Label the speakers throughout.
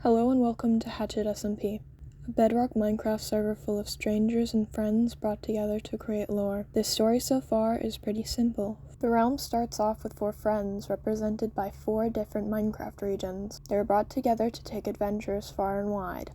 Speaker 1: Hello and welcome to Hatchet SMP, a bedrock Minecraft server full of strangers and friends brought together to create lore. This story so far is pretty simple. The realm starts off with 4 friends represented by 4 different Minecraft regions. They were brought together to take adventures far and wide.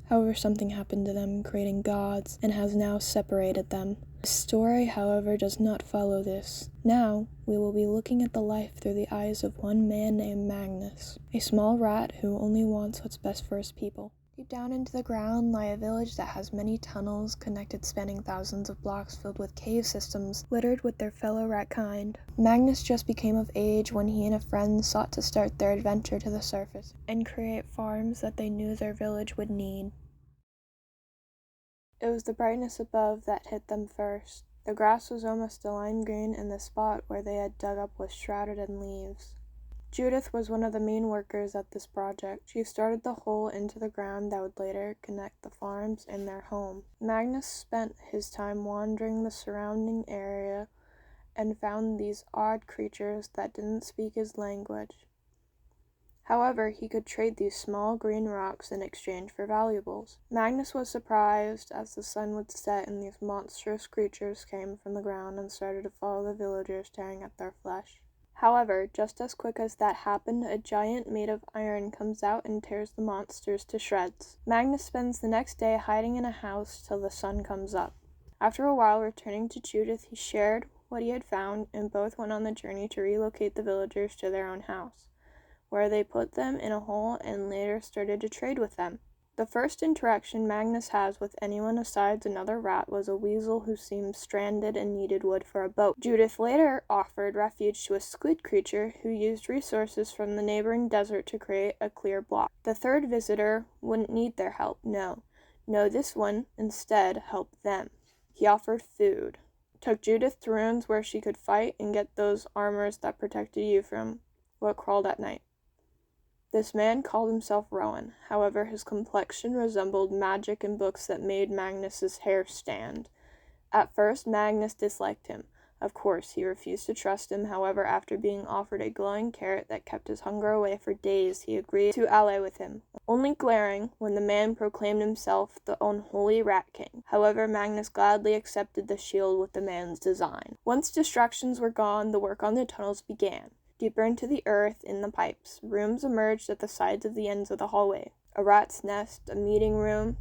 Speaker 1: However, something happened to them, creating gods, and has now separated them. The story, however, does not follow this. Now, we will be looking at the life through the eyes of one man named Magnus, a small rat who only wants what's best for his people. Deep down into the ground lie a village that has many tunnels connected, spanning thousands of blocks filled with cave systems littered with their fellow rat kind. Magnus just became of age when he and a friend sought to start their adventure to the surface and create farms that they knew their village would need. It was the brightness above that hit them first. The grass was almost a lime green, and the spot where they had dug up was shrouded in leaves. Judith was one of the main workers at this project. She started the hole into the ground that would later connect the farms and their home. Magnus spent his time wandering the surrounding area and found these odd creatures that didn't speak his language. However, he could trade these small green rocks in exchange for valuables. Magnus was surprised as the sun would set and these monstrous creatures came from the ground and started to follow the villagers, tearing at their flesh. However, just as quick as that happened, a giant made of iron comes out and tears the monsters to shreds. Magnus spends the next day hiding in a house till the sun comes up. After a while, returning to Judith, he shared what he had found, and both went on the journey to relocate the villagers to their own house, where they put them in a hole and later started to trade with them. The first interaction Magnus has with anyone besides another rat was a weasel who seemed stranded and needed wood for a boat. Judith later offered refuge to a squid creature who used resources from the neighboring desert to create a clear block. The third visitor wouldn't need their help, no, this one instead helped them. He offered food, took Judith to ruins where she could fight and get those armors that protected you from what crawled at night. This man called himself Rowan. However, his complexion resembled magic in books that made Magnus's hair stand. At first, Magnus disliked him. Of course, he refused to trust him. However, after being offered a glowing carrot that kept his hunger away for days, he agreed to ally with him, only glaring when the man proclaimed himself the unholy Rat King. However, Magnus gladly accepted the shield with the man's design. Once distractions were gone, the work on the tunnels began. Deeper into the earth, in the pipes, rooms emerged at the sides of the ends of the hallway. A rat's nest, a meeting room,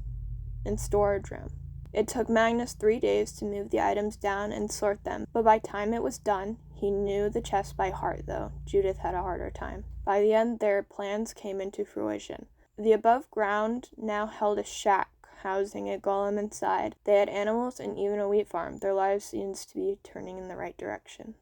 Speaker 1: and storage room. It took Magnus 3 days to move the items down and sort them, but by the time it was done, he knew the chest by heart, though Judith had a harder time. By the end, their plans came into fruition. The above ground now held a shack, housing a golem inside. They had animals and even a wheat farm. Their lives seemed to be turning in the right direction.